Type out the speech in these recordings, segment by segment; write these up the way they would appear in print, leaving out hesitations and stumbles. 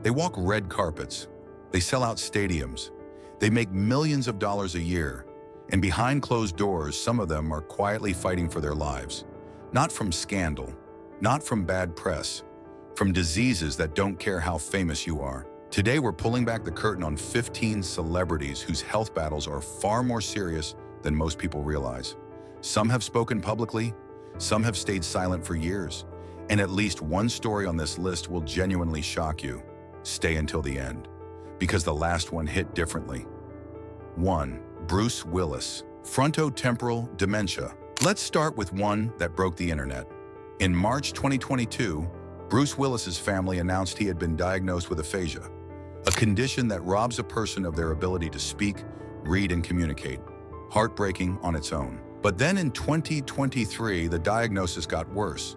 They walk red carpets. They sell out stadiums. They make millions of dollars a year. And behind closed doors, some of them are quietly fighting for their lives. Not from scandal, not from bad press, from diseases that don't care how famous you are. Today, we're pulling back the curtain on 15 celebrities whose health battles are far more serious than most people realize. Some have spoken publicly, some have stayed silent for years, and at least one story on this list will genuinely shock you. Stay until the end, because the last one hit differently. 1. Bruce Willis, frontotemporal dementia. Let's start with one that broke the internet. In March 2022, Bruce Willis's family announced he had been diagnosed with aphasia, a condition that robs a person of their ability to speak, read, and communicate. Heartbreaking on its own. But then in 2023, the diagnosis got worse.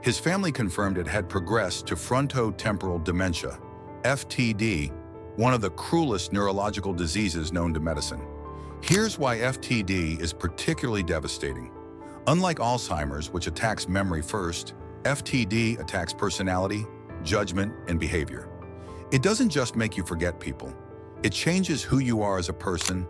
His family confirmed it had progressed to frontotemporal dementia, FTD, one of the cruelest neurological diseases known to medicine. Here's why FTD is particularly devastating. Unlike Alzheimer's, which attacks memory first, FTD attacks personality, judgment, and behavior. It doesn't just make you forget people. It changes who you are as a person,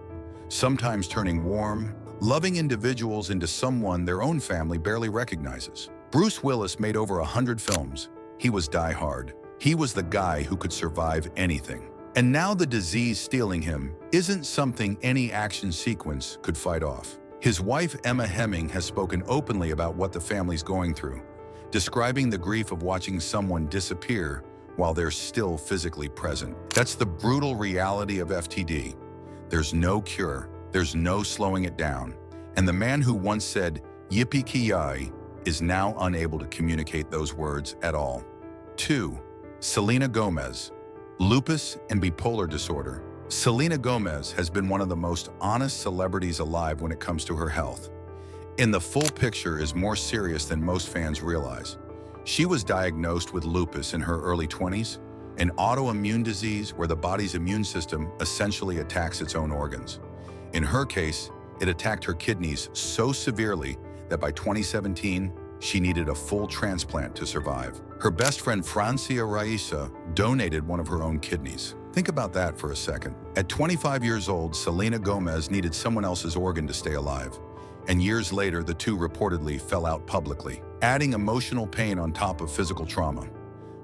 sometimes turning warm, loving individuals into someone their own family barely recognizes. Bruce Willis made over 100 films. He was die-hard. He was the guy who could survive anything. And now the disease stealing him isn't something any action sequence could fight off. His wife, Emma Hemming, has spoken openly about what the family's going through, describing the grief of watching someone disappear while they're still physically present. That's the brutal reality of FTD. There's no cure, there's no slowing it down. And the man who once said, "Yippee-ki-yay," is now unable to communicate those words at all. 2. Selena Gomez, lupus and bipolar disorder. Selena Gomez has been one of the most honest celebrities alive when it comes to her health. And the full picture is more serious than most fans realize. She was diagnosed with lupus in her early 20s, an autoimmune disease where the body's immune system essentially attacks its own organs. In her case, it attacked her kidneys so severely that by 2017, she needed a full transplant to survive. Her best friend Francia Raisa donated one of her own kidneys. Think about that for a second. At 25 years old, Selena Gomez needed someone else's organ to stay alive. And years later, the two reportedly fell out publicly, adding emotional pain on top of physical trauma.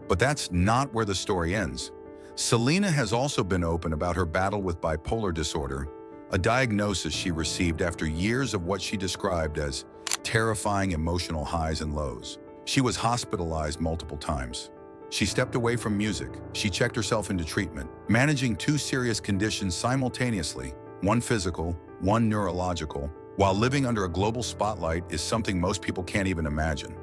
But that's not where the story ends. Selena has also been open about her battle with bipolar disorder, a diagnosis she received after years of what she described as terrifying emotional highs and lows. She was hospitalized multiple times. She stepped away from music. She checked herself into treatment, managing two serious conditions simultaneously, one physical, one neurological, while living under a global spotlight is something most people can't even imagine.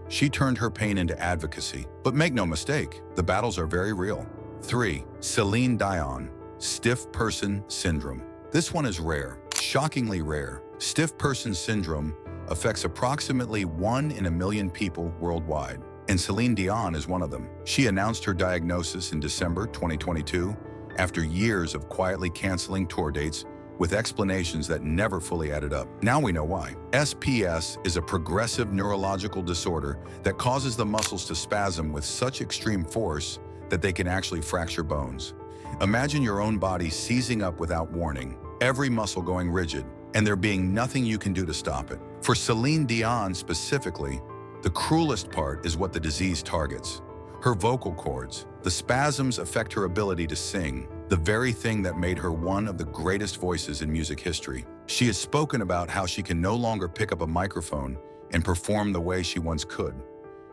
She turned her pain into advocacy. But make no mistake, the battles are very real. 3. Celine Dion, stiff person syndrome. This one is rare, shockingly rare. Stiff person syndrome affects approximately 1 in a million people worldwide, and Celine Dion is one of them. She announced her diagnosis in December 2022 after years of quietly canceling tour dates with explanations that never fully added up. Now we know why. SPS is a progressive neurological disorder that causes the muscles to spasm with such extreme force that they can actually fracture bones. Imagine your own body seizing up without warning, every muscle going rigid, and there being nothing you can do to stop it. For Celine Dion specifically, the cruelest part is what the disease targets. Her vocal cords. The spasms affect her ability to sing, the very thing that made her one of the greatest voices in music history. She has spoken about how she can no longer pick up a microphone and perform the way she once could.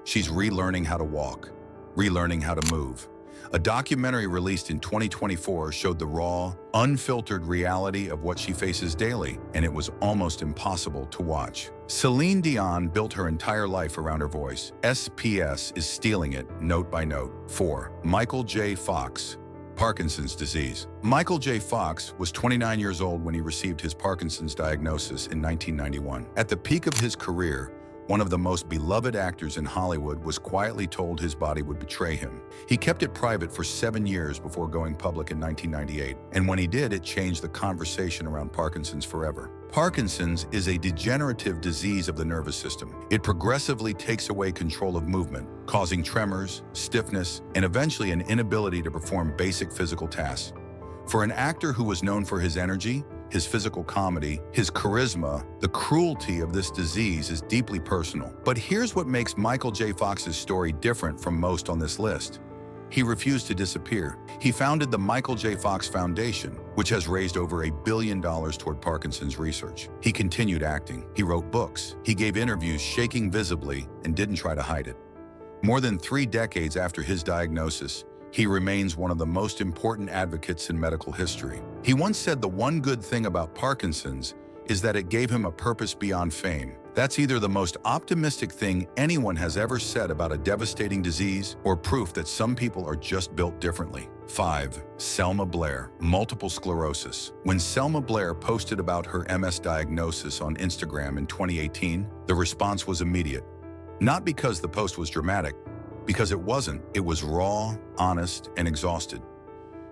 She's relearning how to walk, relearning how to move. A documentary released in 2024 showed the raw, unfiltered reality of what she faces daily, and it was almost impossible to watch. Celine Dion built her entire life around her voice. SPS is stealing it note by note. 4. Michael J. Fox, Parkinson's disease. Michael J. Fox was 29 years old when he received his Parkinson's diagnosis in 1991. At the peak of his career, one of the most beloved actors in Hollywood, was quietly told his body would betray him. He kept it private for 7 years before going public in 1998, and when he did, it changed the conversation around Parkinson's forever. Parkinson's is a degenerative disease of the nervous system. It progressively takes away control of movement, causing tremors, stiffness, and eventually an inability to perform basic physical tasks. For an actor who was known for his energy, his physical comedy, his charisma, the cruelty of this disease is deeply personal. But here's what makes Michael J. Fox's story different from most on this list. He refused to disappear. He founded the Michael J. Fox Foundation, which has raised over $1 billion toward Parkinson's research. He continued acting. He wrote books. He gave interviews shaking visibly and didn't try to hide it. More than 3 decades after his diagnosis, he remains one of the most important advocates in medical history. He once said the one good thing about Parkinson's is that it gave him a purpose beyond fame. That's either the most optimistic thing anyone has ever said about a devastating disease or proof that some people are just built differently. 5. Selma Blair, multiple sclerosis. When Selma Blair posted about her MS diagnosis on Instagram in 2018, the response was immediate. Not because the post was dramatic, because it wasn't. It was raw, honest, and exhausted.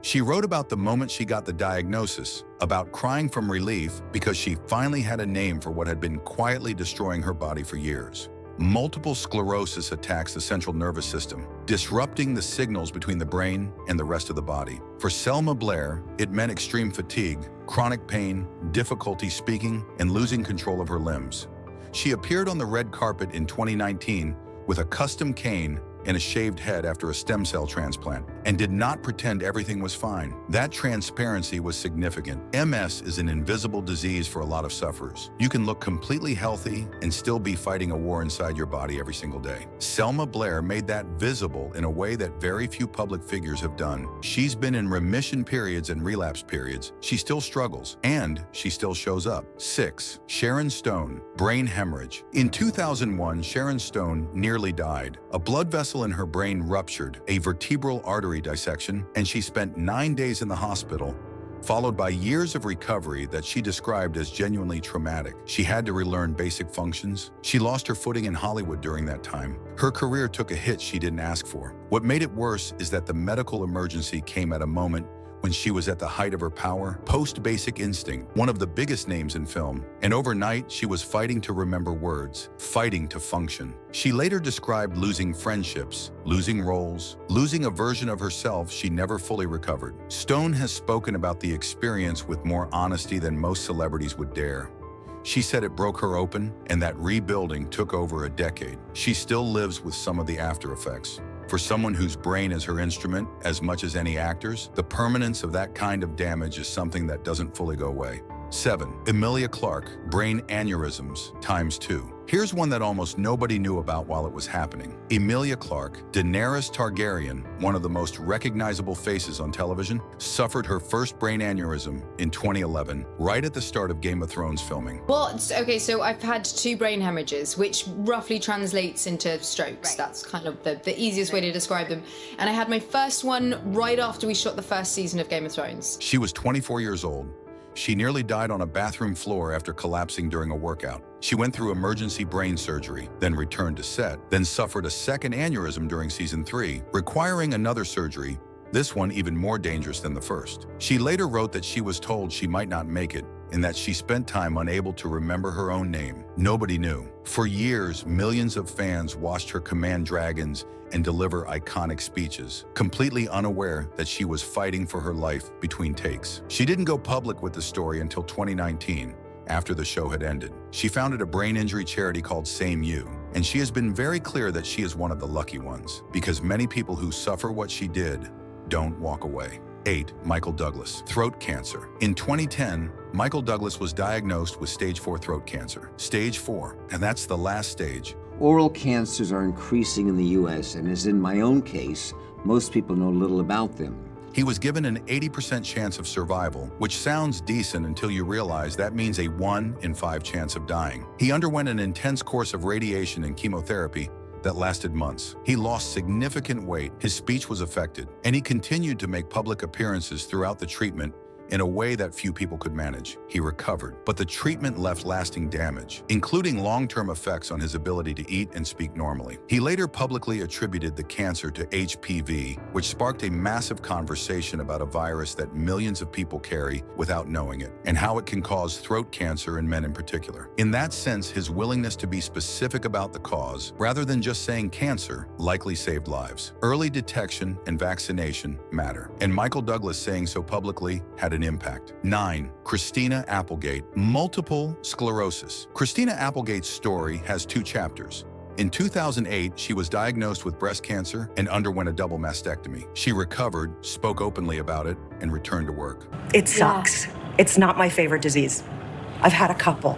She wrote about the moment she got the diagnosis, about crying from relief because she finally had a name for what had been quietly destroying her body for years. Multiple sclerosis attacks the central nervous system, disrupting the signals between the brain and the rest of the body. For Selma Blair, it meant extreme fatigue, chronic pain, difficulty speaking, and losing control of her limbs. She appeared on the red carpet in 2019 with a custom cane and a shaved head after a stem cell transplant, and did not pretend everything was fine. That transparency was significant. MS is an invisible disease for a lot of sufferers. You can look completely healthy and still be fighting a war inside your body every single day. Selma Blair made that visible in a way that very few public figures have done. She's been in remission periods and relapse periods. She still struggles, and she still shows up. 6. Sharon Stone, brain hemorrhage. In 2001, Sharon Stone nearly died. A blood vessel in her brain ruptured, a vertebral artery dissection, and she spent 9 days in the hospital, followed by years of recovery that she described as genuinely traumatic. She had to relearn basic functions. She lost her footing in Hollywood during that time. Her career took a hit she didn't ask for. What made it worse is that the medical emergency came at a moment when she was at the height of her power, post Basic Instinct, one of the biggest names in film, and overnight she was fighting to remember words, fighting to function. She later described losing friendships, losing roles, losing a version of herself she never fully recovered. Stone has spoken about the experience with more honesty than most celebrities would dare. She said it broke her open and that rebuilding took over a decade. She still lives with some of the after effects. For someone whose brain is her instrument as much as any actor's, the permanence of that kind of damage is something that doesn't fully go away. 7. Emilia Clarke, brain aneurysms, ×2. Here's one that almost nobody knew about while it was happening. Emilia Clarke, Daenerys Targaryen, one of the most recognizable faces on television, suffered her first brain aneurysm in 2011, right at the start of Game of Thrones filming. Okay, so I've had 2 brain hemorrhages, which roughly translates into strokes. Right. That's kind of the easiest way to describe them. And I had my first one right after we shot the first season of Game of Thrones. She was 24 years old. She nearly died on a bathroom floor after collapsing during a workout. She went through emergency brain surgery, then returned to set, then suffered a second aneurysm during season 3, requiring another surgery, this one even more dangerous than the first. She later wrote that she was told she might not make it, and that she spent time unable to remember her own name. Nobody knew. For years, millions of fans watched her command dragons and deliver iconic speeches, completely unaware that she was fighting for her life between takes. She didn't go public with the story until 2019, after the show had ended. She founded a brain injury charity called Same You, and she has been very clear that she is one of the lucky ones, because many people who suffer what she did don't walk away. 8. Michael Douglas, throat cancer. In 2010, Michael Douglas was diagnosed with stage 4 throat cancer. Stage 4, and that's the last stage. Oral cancers are increasing in the U.S., and as in my own case, most people know little about them. He was given an 80% chance of survival, which sounds decent until you realize that means a 1 in 5 chance of dying. He underwent an intense course of radiation and chemotherapy that lasted months. He lost significant weight, his speech was affected, and he continued to make public appearances throughout the treatment, in a way that few people could manage. He recovered, but the treatment left lasting damage, including long-term effects on his ability to eat and speak normally. He later publicly attributed the cancer to HPV, which sparked a massive conversation about a virus that millions of people carry without knowing it, and how it can cause throat cancer in men in particular. In that sense, his willingness to be specific about the cause, rather than just saying cancer, likely saved lives. Early detection and vaccination matter, and Michael Douglas saying so publicly had an impact. 9. Christina Applegate, multiple sclerosis. Christina Applegate's story has 2 chapters. In 2008, she was diagnosed with breast cancer and underwent a double mastectomy. She recovered, spoke openly about it, and returned to work. It sucks. It's not my favorite disease. I've had a couple.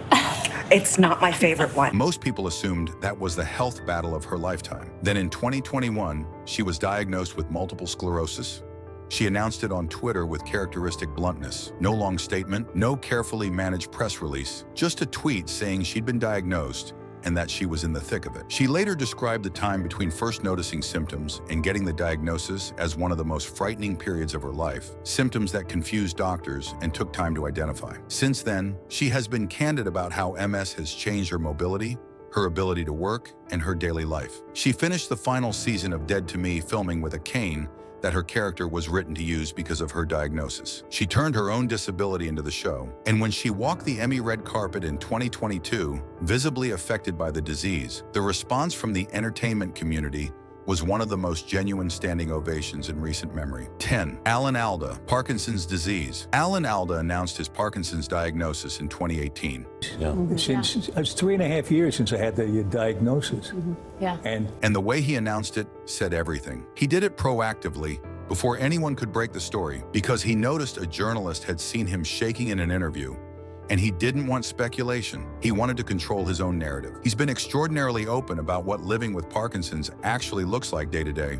It's not my favorite one. Most people assumed that was the health battle of her lifetime. Then in 2021, she was diagnosed with multiple sclerosis. She announced it on Twitter with characteristic bluntness. No long statement, no carefully managed press release, just a tweet saying she'd been diagnosed and that she was in the thick of it. She later described the time between first noticing symptoms and getting the diagnosis as one of the most frightening periods of her life, symptoms that confused doctors and took time to identify. Since then, she has been candid about how MS has changed her mobility, her ability to work, and her daily life. She finished the final season of Dead to Me filming with a cane that her character was written to use because of her diagnosis. She turned her own disability into the show, and when she walked the Emmy red carpet in 2022, visibly affected by the disease, the response from the entertainment community was one of the most genuine standing ovations in recent memory. 10. Alda, Parkinson's disease. Alda announced his Parkinson's diagnosis in 2018. Yeah. Since it's 3.5 years since I had the diagnosis. Yeah. And the way he announced it said everything. He did it proactively before anyone could break the story, because he noticed a journalist had seen him shaking in an interview, and he didn't want speculation. He wanted to control his own narrative. He's been extraordinarily open about what living with Parkinson's actually looks like day to day.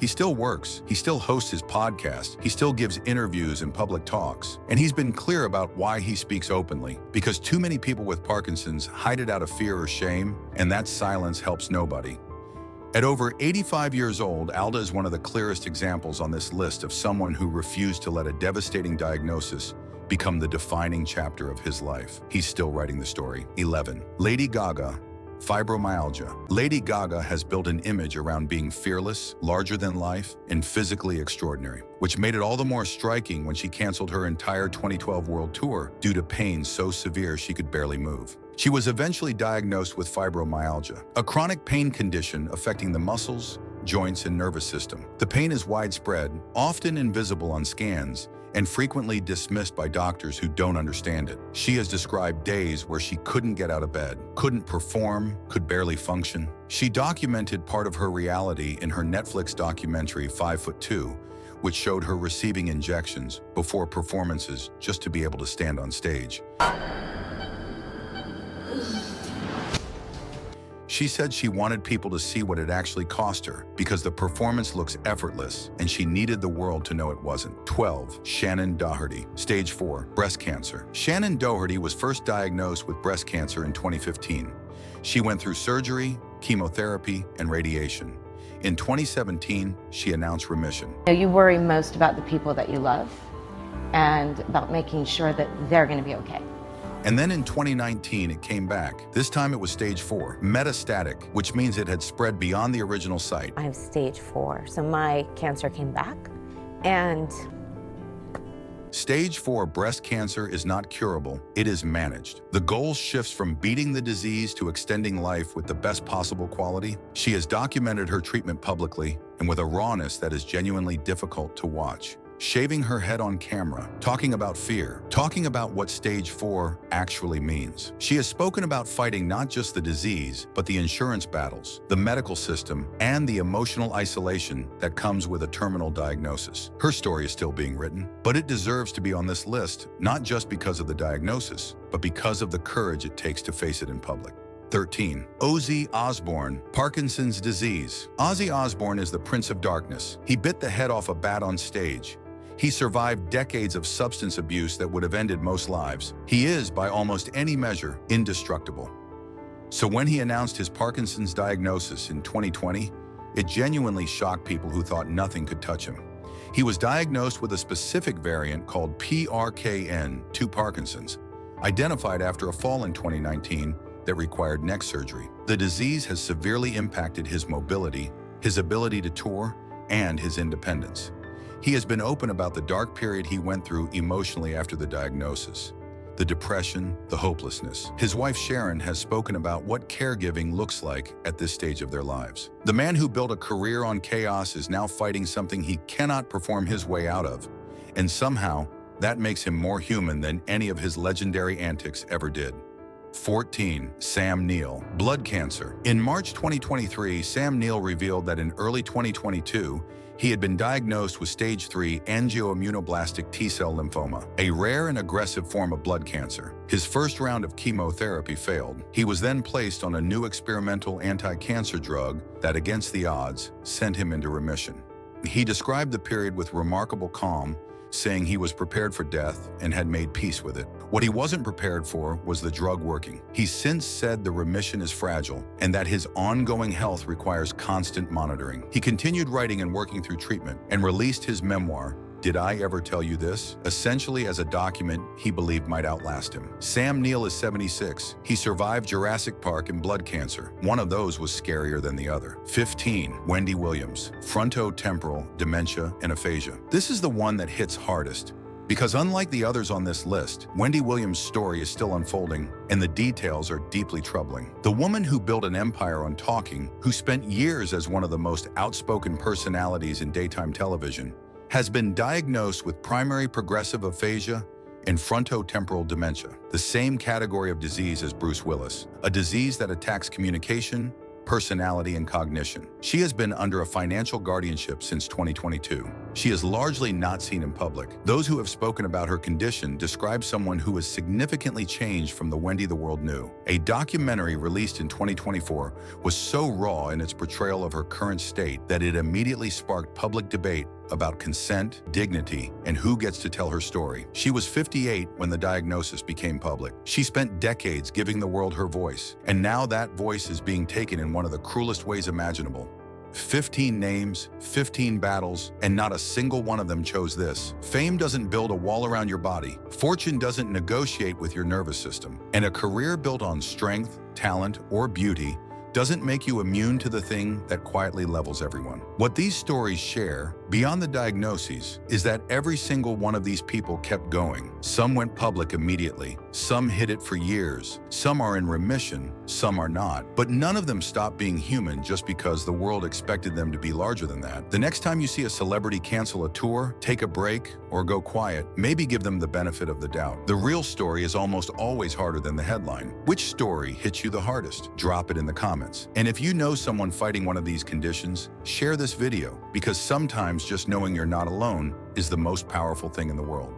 He still works, he still hosts his podcast, he still gives interviews and public talks, and he's been clear about why he speaks openly, because too many people with Parkinson's hide it out of fear or shame, and that silence helps nobody. At over 85 years old, Alda is one of the clearest examples on this list of someone who refused to let a devastating diagnosis become the defining chapter of his life. He's still writing the story. 11. Lady Gaga, fibromyalgia. Lady Gaga has built an image around being fearless, larger than life, and physically extraordinary, which made it all the more striking when she canceled her entire 2012 world tour due to pain so severe she could barely move. She was eventually diagnosed with fibromyalgia, a chronic pain condition affecting the muscles, joints, and nervous system. The pain is widespread, often invisible on scans, and frequently dismissed by doctors who don't understand it. She has described days where she couldn't get out of bed, couldn't perform, could barely function. She documented part of her reality in her Netflix documentary 5'2", which showed her receiving injections before performances just to be able to stand on stage. She said she wanted people to see what it actually cost her, because the performance looks effortless and she needed the world to know it wasn't. 12. Shannen Doherty, stage 4, breast cancer. Shannen Doherty was first diagnosed with breast cancer in 2015. She went through surgery, chemotherapy, and radiation. In 2017, she announced remission. You worry most about the people that you love and about making sure that they're going to be okay. And then in 2019, it came back. This time it was stage 4, metastatic, which means it had spread beyond the original site. I have stage 4, so my cancer came back, and Stage 4 breast cancer is not curable, it is managed. The goal shifts from beating the disease to extending life with the best possible quality. She has documented her treatment publicly and with a rawness that is genuinely difficult to watch. Shaving her head on camera, talking about fear, talking about what stage 4 actually means. She has spoken about fighting not just the disease, but the insurance battles, the medical system, and the emotional isolation that comes with a terminal diagnosis. Her story is still being written, but it deserves to be on this list, not just because of the diagnosis, but because of the courage it takes to face it in public. 13. Ozzy Osbourne, Parkinson's disease. Ozzy Osbourne is the Prince of Darkness. He bit the head off a bat on stage. He survived decades of substance abuse that would have ended most lives. He is, by almost any measure, indestructible. So when he announced his Parkinson's diagnosis in 2020, it genuinely shocked people who thought nothing could touch him. He was diagnosed with a specific variant called PRKN2 Parkinsons, identified after a fall in 2019 that required neck surgery. The disease has severely impacted his mobility, his ability to tour, and his independence. He has been open about the dark period he went through emotionally after the diagnosis. The depression, the hopelessness. His wife Sharon has spoken about what caregiving looks like at this stage of their lives. The man who built a career on chaos is now fighting something he cannot perform his way out of, and somehow that makes him more human than any of his legendary antics ever did. 14. Sam Neill. Blood cancer. In March 2023, Sam Neill revealed that in early 2022, he had been diagnosed with stage 3 angioimmunoblastic T-cell lymphoma, a rare and aggressive form of blood cancer. His first round of chemotherapy failed. He was then placed on a new experimental anti-cancer drug that, against the odds, sent him into remission. He described the period with remarkable calm, saying he was prepared for death and had made peace with it. What he wasn't prepared for was the drug working. He's since said the remission is fragile and that his ongoing health requires constant monitoring. He continued writing and working through treatment and released his memoir, Did I Ever Tell You This?, essentially as a document he believed might outlast him. Sam Neill is 76. He survived Jurassic Park and blood cancer. One of those was scarier than the other. 15. Wendy Williams. Frontotemporal dementia and aphasia. This is the one that hits hardest, because unlike the others on this list, Wendy Williams' story is still unfolding, and the details are deeply troubling. The woman who built an empire on talking, who spent years as one of the most outspoken personalities in daytime television, has been diagnosed with primary progressive aphasia and frontotemporal dementia, the same category of disease as Bruce Willis, a disease that attacks communication, personality, and cognition. She has been under a financial guardianship since 2022. She is largely not seen in public. Those who have spoken about her condition describe someone who has significantly changed from the Wendy the world knew. A documentary released in 2024 was so raw in its portrayal of her current state that it immediately sparked public debate about consent, dignity, and who gets to tell her story. She was 58 when the diagnosis became public. She spent decades giving the world her voice, and now that voice is being taken in one of the cruelest ways imaginable. 15 names, 15 battles, and not a single one of them chose this. Fame doesn't build a wall around your body. Fortune doesn't negotiate with your nervous system. And a career built on strength, talent, or beauty doesn't make you immune to the thing that quietly levels everyone. What these stories share, beyond the diagnoses, is that every single one of these people kept going. Some went public immediately, some hid it for years, some are in remission, some are not, but none of them stopped being human just because the world expected them to be larger than that. The next time you see a celebrity cancel a tour, take a break, or go quiet, maybe give them the benefit of the doubt. The real story is almost always harder than the headline. Which story hits you the hardest? Drop it in the comments. And if you know someone fighting one of these conditions, share this video, because sometimes just knowing you're not alone is the most powerful thing in the world.